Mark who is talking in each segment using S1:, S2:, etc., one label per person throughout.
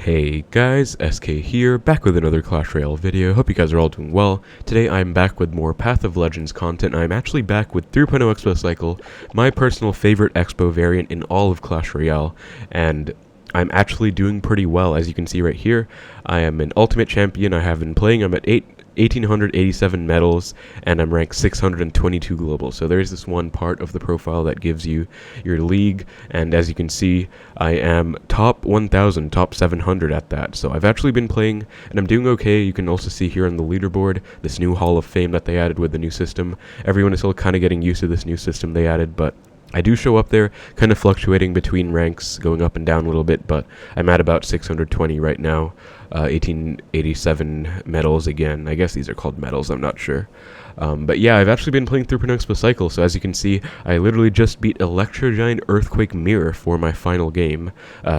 S1: Hey guys, SK here, back with another Clash Royale video. Hope you guys are all doing well. Today I'm back with more Path of Legends content. I'm actually back with 3.0 Xbow Cycle, my personal favorite Xbow variant in all of Clash Royale, and I'm actually doing pretty well. As you can see right here, I am an ultimate champion. I have been playing. I'm at 1,887 medals, and I'm ranked 622 global. So there's this one part of the profile that gives you your league, and as you can see, I am top 1,000, top 700 at that. So I've actually been playing, and I'm doing okay. You can also see here on the leaderboard, this new Hall of Fame that they added with the new system. Everyone is still kind of getting used to this new system they added, but I do show up there, kind of fluctuating between ranks, going up and down a little bit, but I'm at about 620 right now, 1887 medals again. I guess these are called medals, I'm not sure. But yeah, I've actually been playing 3.0 Xbow Cycle, so as you can see, I literally just beat Electro Giant Earthquake Mirror for my final game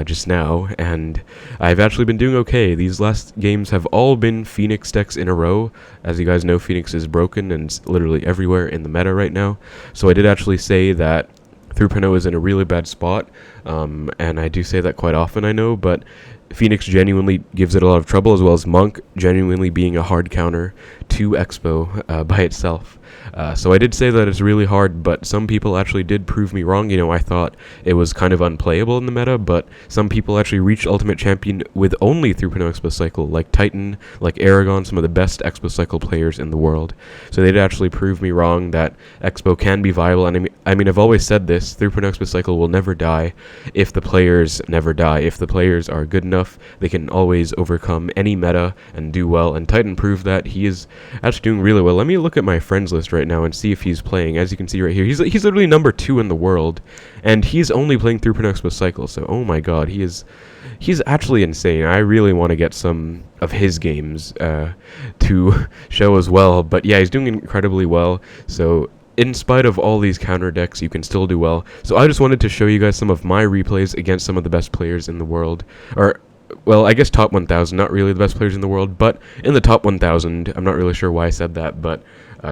S1: just now, and I've actually been doing okay. These last games have all been Phoenix decks in a row. As you guys know, Phoenix is broken and it's literally everywhere in the meta right now, so I did actually say that 3.0 is in a really bad spot, and I do say that quite often, I know, but Phoenix genuinely gives it a lot of trouble, as well as Monk genuinely being a hard counter to Xbow by itself. So I did say that it's really hard, but some people actually did prove me wrong. You know, I thought it was kind of unplayable in the meta, but some people actually reached Ultimate Champion with only 3.0 Xbow Cycle, like Titan, like Aragon, some of the best Xbow Cycle players in the world. So they did actually prove me wrong that Xbow can be viable, and I mean I've always said this, 3.0 Xbow Cycle will never die if the players never die. If the players are good enough, they can always overcome any meta and do well, and Titan proved that. He is actually doing really well. Let me look at my friends list right now and see if he's playing. As you can see right here, he's literally number 2 in the world, and he's only playing 3.0 Xbow Cycle, so oh my god, he's actually insane. I really want to get some of his games to show as well, but yeah, he's doing incredibly well, so in spite of all these counter decks, you can still do well. So I just wanted to show you guys some of my replays against some of the best players in the world, or well, I guess top 1,000, not really the best players in the world, but in the top 1,000. I'm not really sure why I said that, but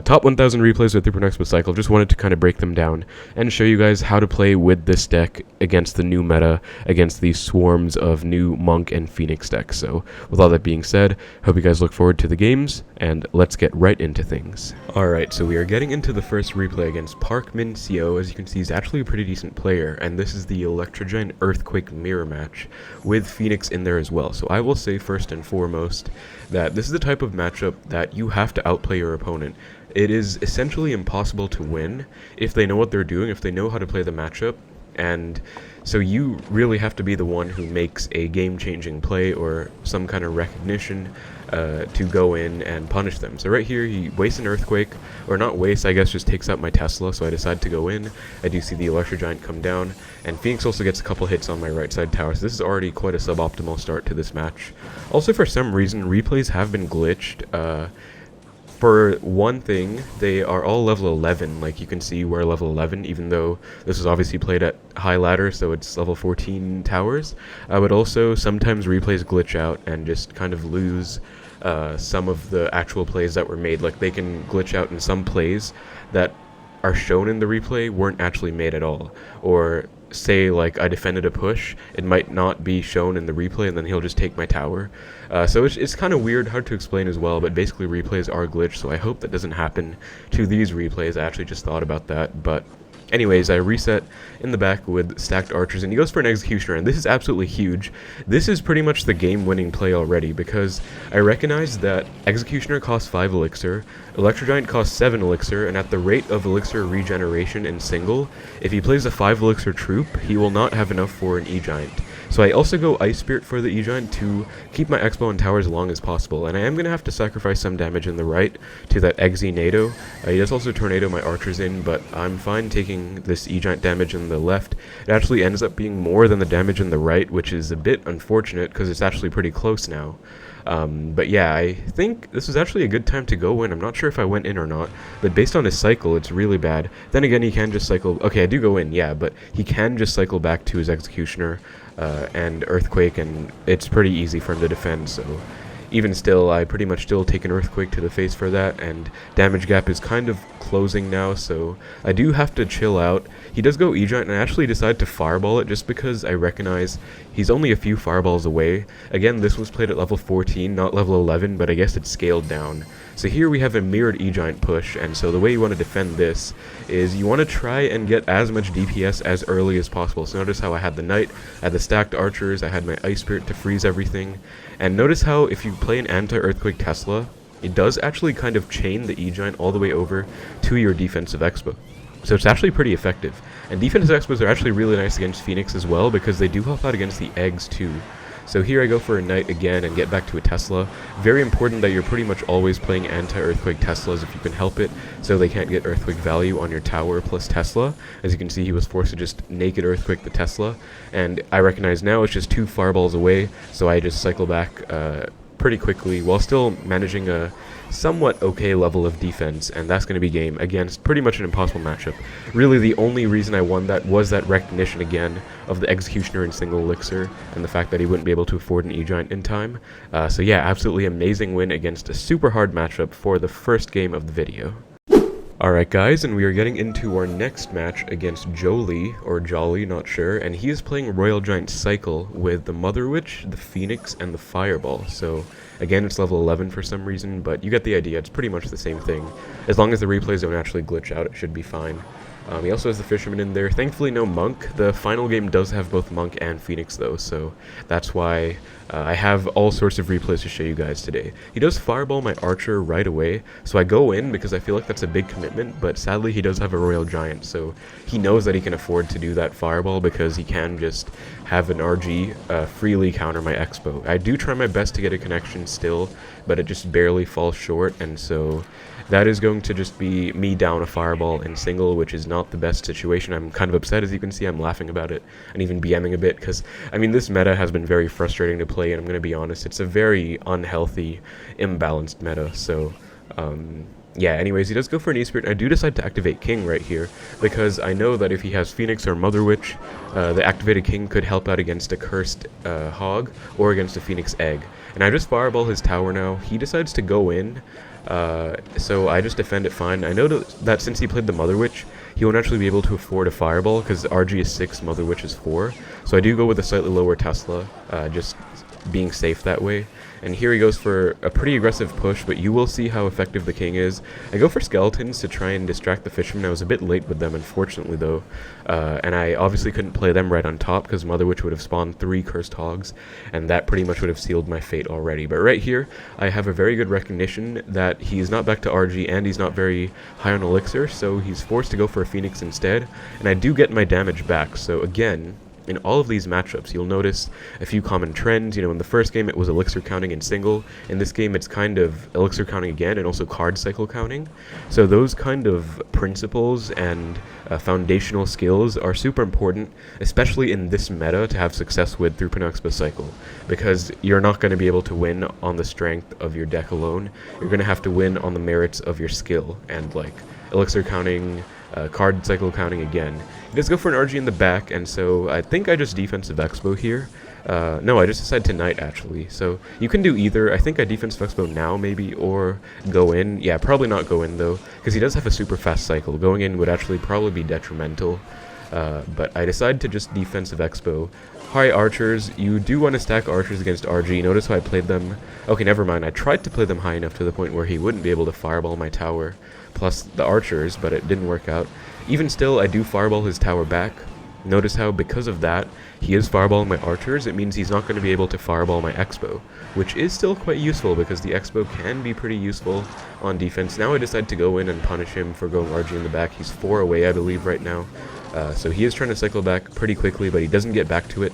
S1: top 1,000 replays with 3.0 Xbow Cycle. Just wanted to kind of break them down and show you guys how to play with this deck against the new meta, against these swarms of new Monk and Phoenix decks. So with all that being said, hope you guys look forward to the games, and let's get right into things. Alright, so we are getting into the first replay against Parkman CO. As you can see, he's actually a pretty decent player, and this is the Electro Giant Earthquake Mirror match with Phoenix in there as well. So I will say first and foremost that this is the type of matchup that you have to outplay your opponent. It is essentially impossible to win if they know what they're doing, if they know how to play the matchup, and so you really have to be the one who makes a game-changing play or some kind of recognition to go in and punish them. So right here, he wastes an Earthquake, or not waste, I guess just takes out my Tesla, so I decide to go in. I do see the Electro Giant come down, and Phoenix also gets a couple hits on my right side tower, so this is already quite a suboptimal start to this match. Also, for some reason, replays have been glitched. For one thing, they are all level 11, like you can see we're level 11, even though this is obviously played at high ladder, so it's level 14 towers. I would also sometimes replays glitch out and just kind of lose some of the actual plays that were made. Like they can glitch out in some plays that are shown in the replay weren't actually made at all, or say like I defended a push, it might not be shown in the replay, and then he'll just take my tower. So it's kind of weird, hard to explain as well, but basically replays are glitched, so I hope that doesn't happen to these replays. I actually just thought about that, but anyways, I reset in the back with stacked archers, and he goes for an executioner, and this is absolutely huge. This is pretty much the game-winning play already, because I recognize that executioner costs 5 elixir, Electro Giant costs 7 elixir, and at the rate of elixir regeneration in single, if he plays a 5 elixir troop, he will not have enough for an E-Giant. So I also go Ice Spirit for the E-Giant to keep my Xbow and tower as long as possible, and I am going to have to sacrifice some damage in the right to that ExeNado. He does also Tornado my archers in, but I'm fine taking this E-Giant damage in the left. It actually ends up being more than the damage in the right, which is a bit unfortunate because it's actually pretty close now. But yeah, I think this was actually a good time to go in. I'm not sure if I went in or not, but based on his cycle, it's really bad. Then again, he can just cycle. Okay, I do go in, yeah, but he can just cycle back to his executioner and Earthquake, and it's pretty easy for him to defend. So even still, I pretty much still take an Earthquake to the face for that, and damage gap is kind of closing now, so I do have to chill out. He does go E-Giant, and I actually decide to Fireball it just because I recognize he's only a few Fireballs away. Again, this was played at level 14, not level 11, but I guess it's scaled down. So here we have a mirrored E-Giant push, and so the way you want to defend this is you want to try and get as much DPS as early as possible. So notice how I had the Knight, I had the stacked Archers, I had my Ice Spirit to freeze everything, and notice how if you play an anti-Earthquake Tesla, it does actually kind of chain the E-Giant all the way over to your defensive Xbow. So it's actually pretty effective. And defensive Xbows are actually really nice against Phoenix as well, because they do help out against the eggs too. So here I go for a Knight again and get back to a Tesla. Very important that you're pretty much always playing anti-Earthquake Teslas if you can help it, so they can't get Earthquake value on your tower plus Tesla. As you can see, he was forced to just naked Earthquake the Tesla, and I recognize now it's just 2 Fireballs away, so I just cycle back pretty quickly while still managing a somewhat okay level of defense, and that's going to be game against pretty much an impossible matchup. Really, the only reason I won that was that recognition again of the Executioner in single Elixir, and the fact that he wouldn't be able to afford an E-Giant in time. So yeah, absolutely amazing win against a super hard matchup for the first game of the video. Alright guys, and we are getting into our next match against Jolie, or Jolly, not sure, and he is playing Royal Giant Cycle with the Mother Witch, the Phoenix, and the Fireball. So again, it's level 11 for some reason, but you get the idea, it's pretty much the same thing. As long as the replays don't actually glitch out, it should be fine. He also has the Fisherman in there. Thankfully no Monk. The final game does have both Monk and Phoenix though, so that's why I have all sorts of replays to show you guys today. He does Fireball my Archer right away, so I go in because I feel like that's a big commitment, but sadly he does have a Royal Giant, so he knows that he can afford to do that Fireball because he can just have an RG freely counter my Xbow. I do try my best to get a connection still, but it just barely falls short, and so that is going to just be me down a Fireball in single, which is not the best situation. I'm kind of upset, as you can see. I'm laughing about it and even BMing a bit because, I mean, this meta has been very frustrating to play, and I'm going to be honest, it's a very unhealthy, imbalanced meta. So, yeah, anyways, he does go for an E-Spirit. I do decide to activate King right here because I know that if he has Phoenix or Mother Witch, the activated King could help out against a cursed Hog or against a Phoenix Egg. And I just Fireball his tower now. He decides to go in. So I just defend it fine. I know that since he played the Mother Witch, he won't actually be able to afford a Fireball because RG is 6, Mother Witch is 4. So I do go with a slightly lower Tesla, just being safe that way. And here he goes for a pretty aggressive push, but you will see how effective the King is. I go for Skeletons to try and distract the Fisherman. I was a bit late with them, unfortunately, though. And I obviously couldn't play them right on top because Mother Witch would have spawned 3 Cursed Hogs, and that pretty much would have sealed my fate already. But right here, I have a very good recognition that he's not back to RG, and he's not very high on Elixir, so he's forced to go for a Phoenix instead. And I do get my damage back, so again, in all of these matchups, you'll notice a few common trends. You know, in the first game, it was Elixir counting in single. In this game, it's kind of Elixir counting again, and also card cycle counting. So those kind of principles and foundational skills are super important, especially in this meta, to have success with 3.0 Xbow Cycle, because you're not going to be able to win on the strength of your deck alone. You're going to have to win on the merits of your skill, and like Elixir counting, card cycle counting again. He does go for an RG in the back, and so I think I just defensive Xbow here. No, I just decided to Knight, actually. So you can do either. I think I defensive Xbow now, maybe, or go in. Yeah, probably not go in, though, because he does have a super fast cycle. Going in would actually probably be detrimental. But I decided to just defensive Xbow. High Archers. You do want to stack Archers against RG. Notice how I played them. Okay, never mind. I tried to play them high enough to the point where he wouldn't be able to Fireball my tower, plus the Archers, but it didn't work out. Even still, I do Fireball his tower back. Notice how, because of that, he is Fireballing my Archers. It means he's not going to be able to Fireball my Xbow, which is still quite useful because the Xbow can be pretty useful on defense. Now I decide to go in and punish him for going RG in the back. He's 4 away, I believe, right now. So he is trying to cycle back pretty quickly, but he doesn't get back to it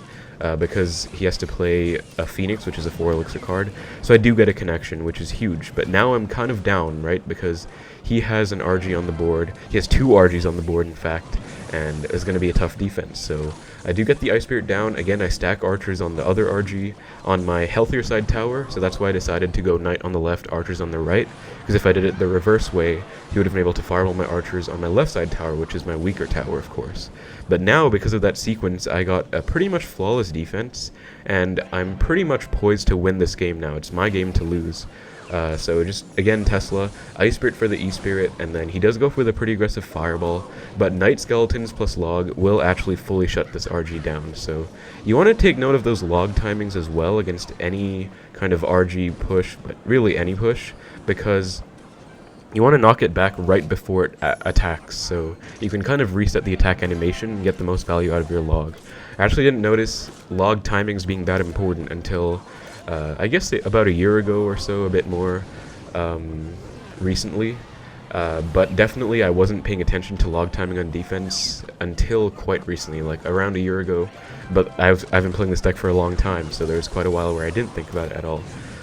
S1: because he has to play a Phoenix, which is a 4 Elixir card. So I do get a connection, which is huge. But now I'm kind of down, right? Because he has an RG on the board. He has 2 RGs on the board, in fact. and it's going to be a tough defense. So I do get the Ice Spirit down. Again, I stack archers on the other RG on my healthier side tower, so that's why I decided to go knight on the left, archers on the right, because if I did it the reverse way, he would have been able to fireball my archers on my left side tower, which is my weaker tower, of course. But now, because of that sequence, I got a pretty much flawless defense, and I'm pretty much poised to win this game now. It's my game to lose. So just, again, Tesla, Ice Spirit for the E-Spirit, and then he does go for the pretty aggressive Fireball, but Knight Skeletons plus Log will actually fully shut this RG down. So you want to take note of those Log timings as well against any kind of RG push, but really any push, because you want to knock it back right before it attacks, so you can kind of reset the attack animation and get the most value out of your Log. I actually didn't notice Log timings being that important until I guess about a year ago or so, a bit more recently, but definitely I wasn't paying attention to log timing on defense until quite recently, like around a year ago, but I've been playing this deck for a long time, so there's quite a while where I didn't think about it at all.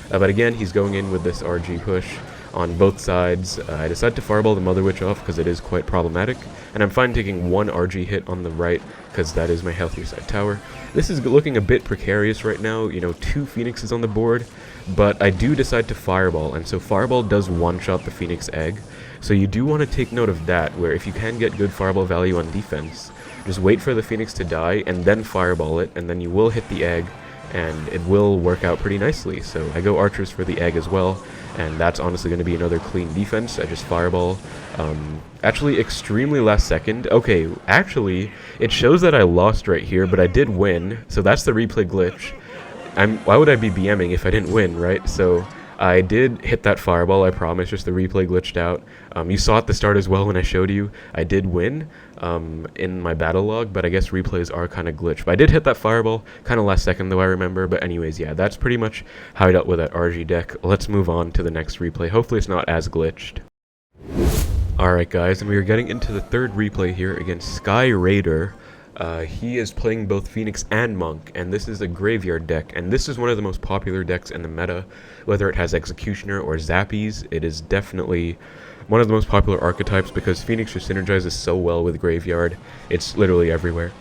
S1: But again, he's going in with this RG push on both sides. I decided to fireball the Mother Witch off because it is quite problematic, and I'm fine taking one RG hit on the right because that is my healthier side tower. This is looking a bit precarious right now, you know, 2 Phoenixes on the board, but I do decide to fireball, and so fireball does one-shot the Phoenix egg, so you do want to take note of that, where if you can get good fireball value on defense, just wait for the Phoenix to die and then fireball it, and then you will hit the egg, and it will work out pretty nicely. So I go archers for the egg as well, and that's honestly going to be another clean defense. I just fireball. Actually, extremely last second. Okay, actually, it shows that I lost right here, but I did win, so that's the replay glitch. Why would I be BMing if I didn't win, right? So I did hit that fireball, I promise, just the replay glitched out. You saw at the start as well when I showed you. I did win in my battle log, but I guess replays are kind of glitched. But I did hit that fireball, kind of last second though, I remember. But anyways, yeah, that's pretty much how I dealt with that RG deck. Let's move on to the next replay. Hopefully it's not as glitched. Alright guys, and we are getting into the third replay here against Sky Raider. He is playing both Phoenix and Monk, and this is a graveyard deck, and this is one of the most popular decks in the meta. Whether it has Executioner or Zappies, it is definitely one of the most popular archetypes because Phoenix just synergizes so well with graveyard. It's literally everywhere.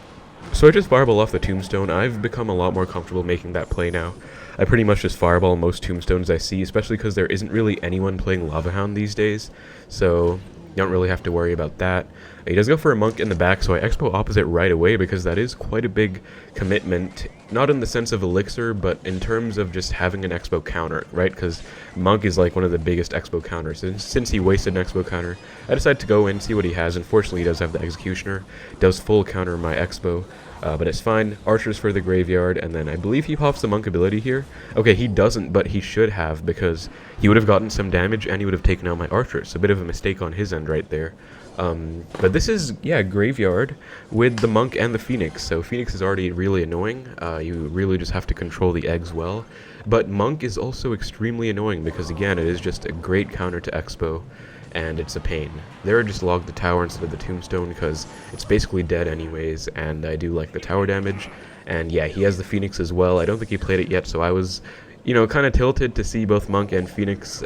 S1: So I just fireball off the Tombstone. I've become a lot more comfortable making that play now. I pretty much just fireball most Tombstones I see, especially because there isn't really anyone playing Lava Hound these days, so you don't really have to worry about that. He does go for a Monk in the back, so I Expo opposite right away because that is quite a big commitment. Not in the sense of Elixir, but in terms of just having an Expo counter, right? Because Monk is like one of the biggest Expo counters. And since he wasted an Expo counter, I decided to go in, see what he has. Unfortunately, he does have the Executioner. Does full counter my Expo, but it's fine. Archers for the graveyard, and then I believe he pops the Monk ability here. Okay, he doesn't, but he should have, because he would have gotten some damage and he would have taken out my archers. A bit of a mistake on his end right there. But this is, yeah, graveyard with the Monk and the Phoenix. So Phoenix is already really annoying. You really just have to control the eggs well. But Monk is also extremely annoying because, again, it is just a great counter to Expo, and it's a pain. There, just log the tower instead of the Tombstone because it's basically dead anyways, and I do like the tower damage. And yeah, he has the Phoenix as well. I don't think he played it yet, so I was, you know, kind of tilted to see both Monk and Phoenix.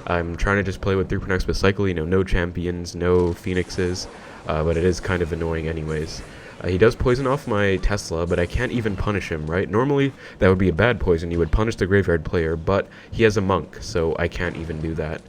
S1: I'm trying to just play with 3.0 Xbow Cycle, you know, no champions, no Phoenixes, but it is kind of annoying anyways. He does poison off my Tesla, but I can't even punish him, right? Normally, that would be a bad poison. You would punish the graveyard player, but he has a Monk, so I can't even do that.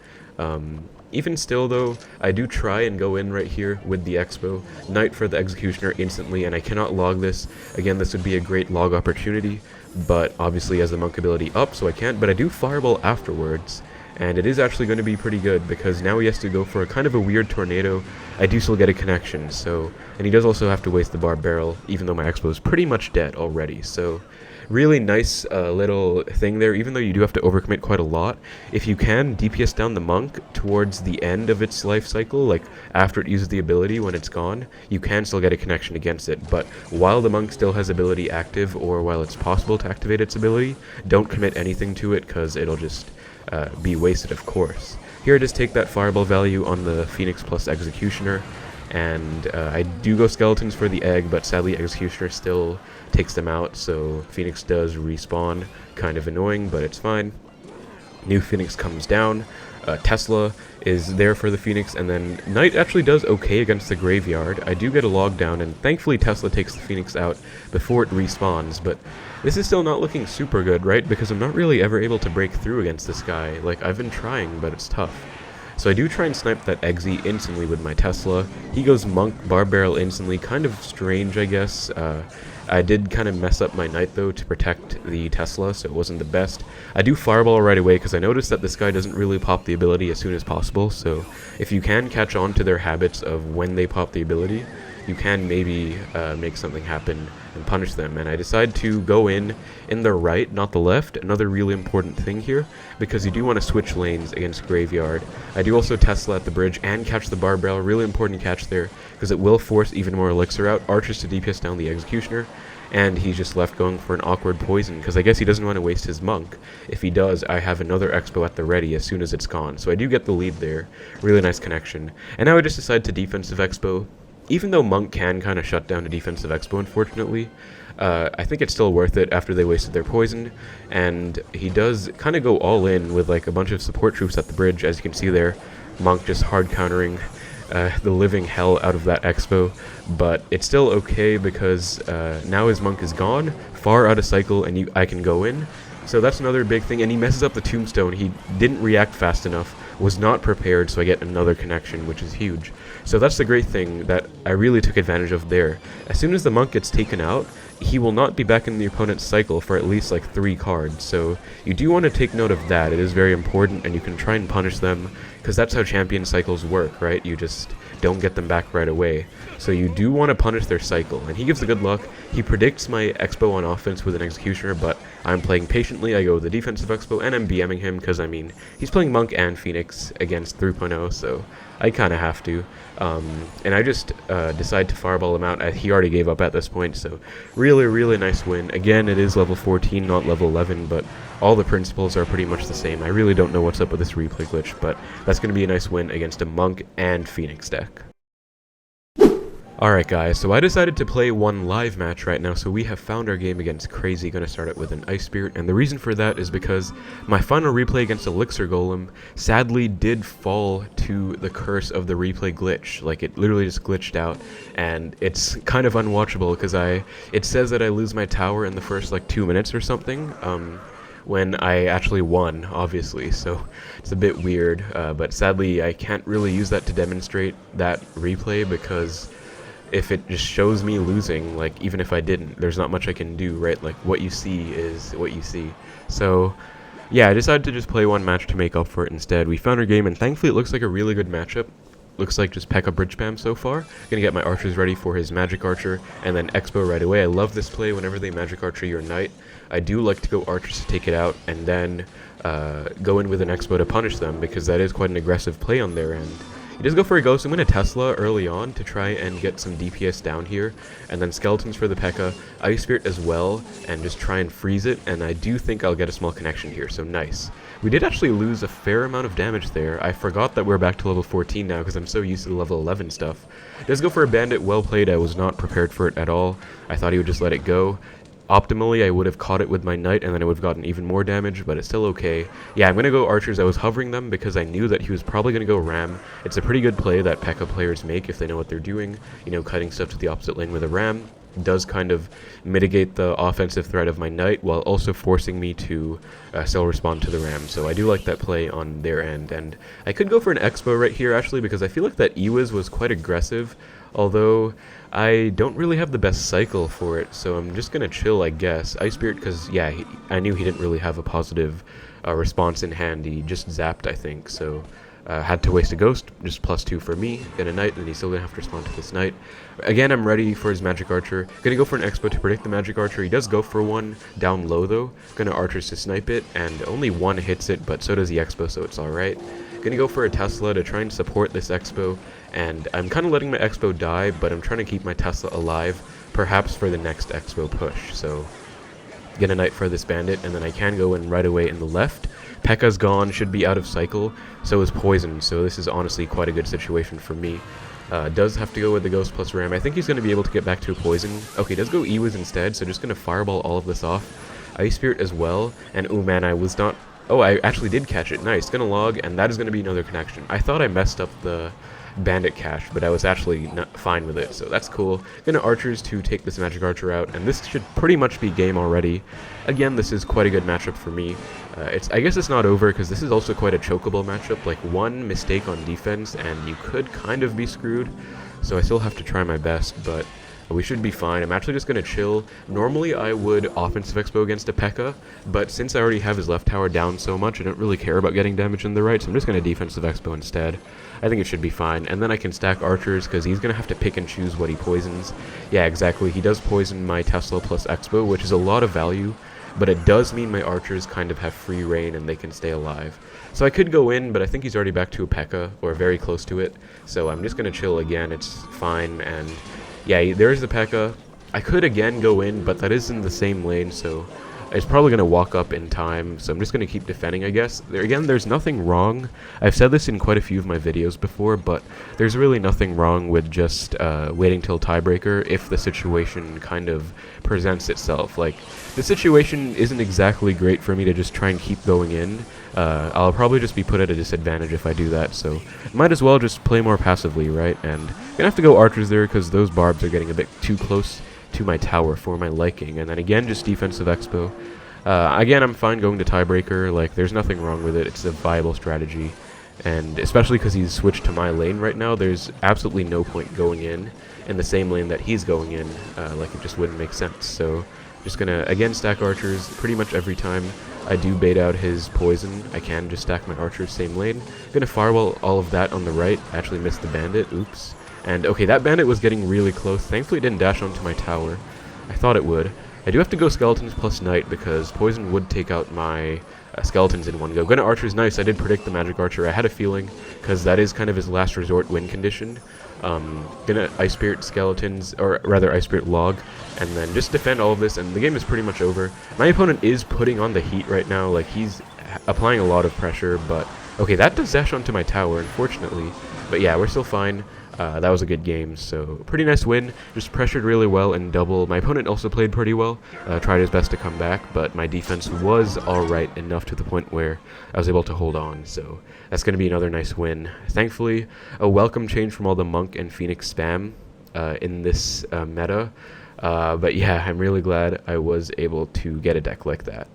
S1: Even still, though, I do try and go in right here with the Expo, Knight for the Executioner instantly, and I cannot log this. Again, this would be a great log opportunity, but obviously has the Monk ability up, so I can't, but I do Fireball afterwards. And it is actually going to be pretty good because now he has to go for a kind of a weird tornado. I do still get a connection, so, and he does also have to waste the Barb Barrel, even though my Expo is pretty much dead already. So really nice little thing there, even though you do have to overcommit quite a lot. If you can DPS down the Monk towards the end of its life cycle, like after it uses the ability when it's gone, you can still get a connection against it. But while the Monk still has ability active, or while it's possible to activate its ability, don't commit anything to it because it'll just be wasted, of course. Here I just take that Fireball value on the Phoenix plus Executioner, and I do go Skeletons for the egg, but sadly Executioner still takes them out, so Phoenix does respawn. Kind of annoying, but it's fine. New Phoenix comes down. Tesla is there for the Phoenix, and then Knight actually does okay against the Graveyard. I do get a log down, and thankfully Tesla takes the Phoenix out before it respawns, but this is still not looking super good, right? Because I'm not really ever able to break through against this guy. Like, I've been trying, but it's tough. So I do try and snipe that Exe instantly with my Tesla. He goes Monk, Bar Barrel instantly. Kind of strange, I guess. I did kind of mess up my Knight, though, to protect the Tesla, so it wasn't the best. I do Fireball right away, because I noticed that this guy doesn't really pop the ability as soon as possible, so if you can catch on to their habits of when they pop the ability, you can maybe make something happen and punish them. And I decide to go in the right, not the left. Another really important thing here, because you do want to switch lanes against Graveyard. I do also Tesla at the bridge and catch the Bar Barrel. Really important catch there, because it will force even more Elixir out. Archers to DPS down the Executioner, and he's just left going for an awkward poison, because I guess he doesn't want to waste his Monk. If he does, I have another Xbow at the ready as soon as it's gone. So I do get the lead there. Really nice connection. And now I just decide to defensive Xbow. Even though Monk can kind of shut down a defensive Xbow, unfortunately, I think it's still worth it after they wasted their poison, and he does kind of go all in with like a bunch of support troops at the bridge, as you can see there. Monk just hard countering the living hell out of that Xbow, but it's still okay because now his Monk is gone, far out of cycle, and I can go in. So that's another big thing, and he messes up the tombstone. He didn't react fast enough, was not prepared, so I get another connection, which is huge. So that's the great thing that I really took advantage of there. As soon as the Monk gets taken out, he will not be back in the opponent's cycle for at least like 3 cards. So you do want to take note of that. It is very important, and you can try and punish them, because that's how champion cycles work, right? You just don't get them back right away. So you do want to punish their cycle, and he gives the good luck. He predicts my Xbow on offense with an Executioner, but I'm playing patiently. I go with the defensive Xbow, and I'm BMing him, because, I mean, he's playing Monk and Phoenix against 3.0, so I kind of have to. And I just decide to Fireball him out. He already gave up at this point, so really, really nice win. Again, it is level 14, not level 11, but all the principles are pretty much the same. I really don't know what's up with this replay glitch, but that's going to be a nice win against a Monk and Phoenix deck. Alright guys, so I decided to play one live match right now, so we have found our game against Crazy. Gonna start it with an Ice Spirit, and the reason for that is because my final replay against Elixir Golem sadly did fall to the curse of the replay glitch. Like, it literally just glitched out, and it's kind of unwatchable, because it says that I lose my tower in the first like 2 minutes or something, when I actually won, obviously, so it's a bit weird, but sadly I can't really use that to demonstrate that replay, because if it just shows me losing, like, even if I didn't, there's not much I can do, right? Like, what you see is what you see. So yeah, I decided to just play one match to make up for it instead. We found our game, and thankfully it looks like a really good matchup. Looks like just P.E.K.K.A Bridgespam so far. Gonna get my archers ready for his magic archer, and then Xbow right away. I love this play whenever they magic archer your knight. I do like to go archers to take it out, and then go in with an Xbow to punish them, because that is quite an aggressive play on their end. He does go for a ghost. I'm going to Tesla early on to try and get some DPS down here, and then skeletons for the P.E.K.K.A, Ice Spirit as well, and just try and freeze it, and I do think I'll get a small connection here, so nice. We did actually lose a fair amount of damage there. I forgot that we're back to level 14 now, because I'm so used to the level 11 stuff. Does go for a bandit, well played. I was not prepared for it at all. I thought he would just let it go. Optimally, I would have caught it with my knight, and then I would have gotten even more damage, but it's still okay. Yeah, I'm going to go archers. I was hovering them because I knew that he was probably going to go ram. It's a pretty good play that P.E.K.K.A players make if they know what they're doing. You know, cutting stuff to the opposite lane with a ram does kind of mitigate the offensive threat of my knight, while also forcing me to still respond to the ram. So I do like that play on their end, and I could go for an Xbow right here, actually, because I feel like that Ewiz was quite aggressive, although I don't really have the best cycle for it, so I'm just gonna chill, I guess. Ice Spirit, because, yeah, I knew he didn't really have a positive response in hand. He just zapped, I think, so had to waste a ghost, just +2 for me, get a knight, and he's still gonna have to respond to this knight. Again, I'm ready for his magic archer. Gonna go for an Xbow to predict the magic archer. He does go for one down low, though. Gonna archers to snipe it, and only one hits it, but so does the Xbow, so it's alright. Gonna go for a Tesla to try and support this Xbow, and I'm kind of letting my Xbow die, but I'm trying to keep my Tesla alive, perhaps for the next Xbow push. So get a knight for this bandit, and then I can go in right away in the left. P.E.K.K.A's gone, should be out of cycle, so is poison, so this is honestly quite a good situation for me. Does have to go with the ghost plus ram. I think he's going to be able to get back to a poison. Okay, does go Ewiz instead, so just going to fireball all of this off. Ice Spirit as well, and oh man, I was not Oh, I actually did catch it. Nice. Gonna log, and that is gonna be another connection. I thought I messed up the bandit cache, but I was actually not fine with it, so that's cool. Gonna archers to take this magic archer out, and this should pretty much be game already. Again, this is quite a good matchup for me. I guess it's not over, because this is also quite a chokeable matchup. Like, one mistake on defense, and you could kind of be screwed, so I still have to try my best, but we should be fine. I'm actually just going to chill. Normally I would offensive Xbow against a P.E.K.K.A, but since I already have his left tower down so much, I don't really care about getting damage in the right, so I'm just going to defensive Xbow instead. I think it should be fine. And then I can stack archers, because he's going to have to pick and choose what he poisons. Yeah, exactly. He does poison my Tesla plus Xbow, which is a lot of value, but it does mean my archers kind of have free reign and they can stay alive. So I could go in, but I think he's already back to a P.E.K.K.A, or very close to it, so I'm just going to chill again. It's fine, and yeah, there's the P.E.K.K.A. I could again go in, but that is in the same lane, so it's probably going to walk up in time, so I'm just going to keep defending, I guess. Again, there's nothing wrong. I've said this in quite a few of my videos before, but there's really nothing wrong with just waiting till tiebreaker if the situation kind of presents itself. Like, the situation isn't exactly great for me to just try and keep going in. I'll probably just be put at a disadvantage if I do that, so might as well just play more passively, right? And gonna have to go archers there because those barbs are getting a bit too close to my tower for my liking. And then again, just defensive Xbow. Again, I'm fine going to tiebreaker. Like, there's nothing wrong with it. It's a viable strategy, and especially because he's switched to my lane right now, there's absolutely no point going in the same lane that he's going in. Like, it just wouldn't make sense. So just gonna again stack archers pretty much every time I do bait out his poison. I can just stack my archers same lane. Gonna firewall all of that on the right. Actually missed the bandit. Oops. And okay, that bandit was getting really close. Thankfully it didn't dash onto my tower. I thought it would. I do have to go skeletons plus knight because poison would take out my skeletons in one go. Gonna archers, nice. I did predict the magic archer. I had a feeling because that is kind of his last resort win condition. Gonna Ice Spirit skeletons, or rather Ice Spirit log, and then just defend all of this, and the game is pretty much over. My opponent is putting on the heat right now, like he's applying a lot of pressure, but okay, that does dash onto my tower, unfortunately. But yeah, we're still fine. That was a good game, so pretty nice win. Just pressured really well in double. My opponent also played pretty well, tried his best to come back, but my defense was alright enough to the point where I was able to hold on, so that's going to be another nice win. Thankfully, a welcome change from all the Monk and Phoenix spam in this meta, but yeah, I'm really glad I was able to get a deck like that.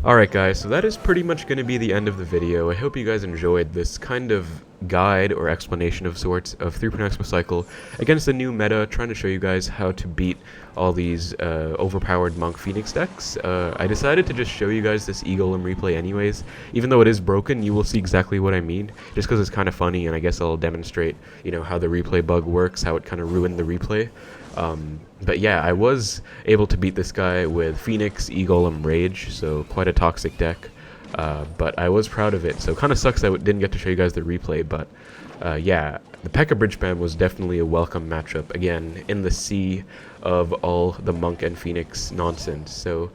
S1: Alright guys, so that is pretty much going to be the end of the video. I hope you guys enjoyed this kind of guide or explanation of sorts of 3.0 Xbow Cycle against the new meta, trying to show you guys how to beat all these overpowered Monk Phoenix decks. I decided to just show you guys this Eagle Golem replay anyways. Even though it is broken, you will see exactly what I mean, just because it's kind of funny, and I guess I'll demonstrate, you know, how the replay bug works, how it kind of ruined the replay. But yeah, I was able to beat this guy with Phoenix, Eagle Golem, Rage, so quite a toxic deck. But I was proud of it, so kind of sucks I didn't get to show you guys the replay, but yeah, the P.E.K.K.A Bridgespam was definitely a welcome matchup, again, in the sea of all the Monk and Phoenix nonsense. So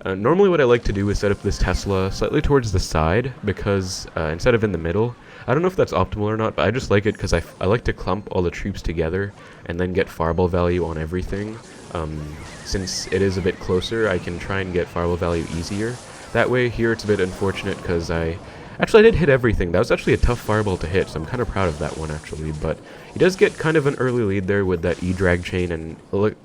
S1: normally what I like to do is set up this Tesla slightly towards the side, because instead of in the middle. I don't know if that's optimal or not, but I just like it because I like to clump all the troops together and then get fireball value on everything. Since it is a bit closer, I can try and get fireball value easier. That way, here it's a bit unfortunate because I did hit everything. That was actually a tough fireball to hit, so I'm kind of proud of that one actually. But he does get kind of an early lead there with that E-Drag chain, and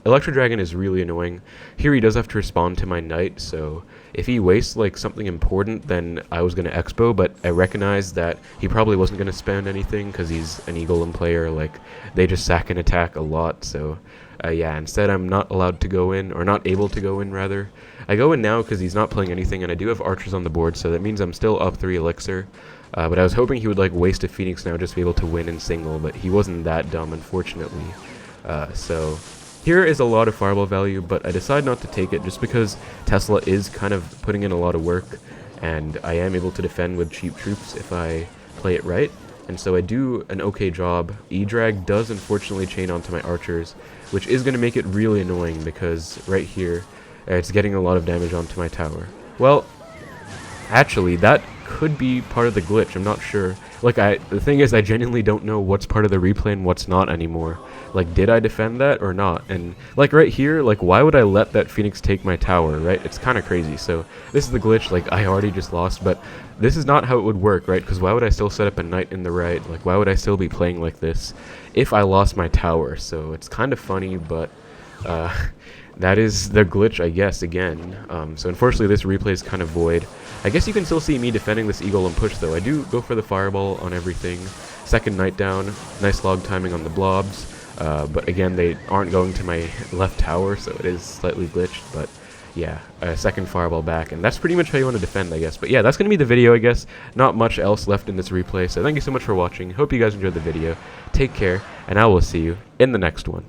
S1: Electro Dragon is really annoying. Here he does have to respond to my knight, so if he wastes like something important, then I was going to Xbow, but I recognized that he probably wasn't going to spend anything because he's an Eagle Golem player. Like, they just sack and attack a lot, so yeah, instead I'm not allowed to go in, or not able to go in rather. I go in now because he's not playing anything, and I do have archers on the board, so that means I'm still up 3 Elixir. But I was hoping he would like waste a Phoenix now just to be able to win in single, but he wasn't that dumb, unfortunately. So here is a lot of fireball value, but I decided not to take it just because Tesla is kind of putting in a lot of work, and I am able to defend with cheap troops if I play it right. And so I do an okay job. E-Drag does unfortunately chain onto my archers, which is going to make it really annoying because right here, it's getting a lot of damage onto my tower. Well, actually, that could be part of the glitch. I'm not sure. Like, the thing is, I genuinely don't know what's part of the replay and what's not anymore. Like, did I defend that or not? And, like, right here, like, why would I let that Phoenix take my tower, right? It's kind of crazy. So, this is the glitch. Like, I already just lost, but this is not how it would work, right? Because why would I still set up a knight in the right? Like, why would I still be playing like this if I lost my tower? So, it's kind of funny, but that is the glitch, I guess, again. So unfortunately this replay is kind of void. I guess you can still see me defending this E Golem push though. I do go for the fireball on everything. Second knight down, nice log timing on the blobs. But again, they aren't going to my left tower, so it is slightly glitched, but yeah, second fireball back, and that's pretty much how you want to defend, I guess. But yeah, that's going to be the video, I guess. Not much else left in this replay, so thank you so much for watching. Hope you guys enjoyed the video. Take care, and I will see you in the next one.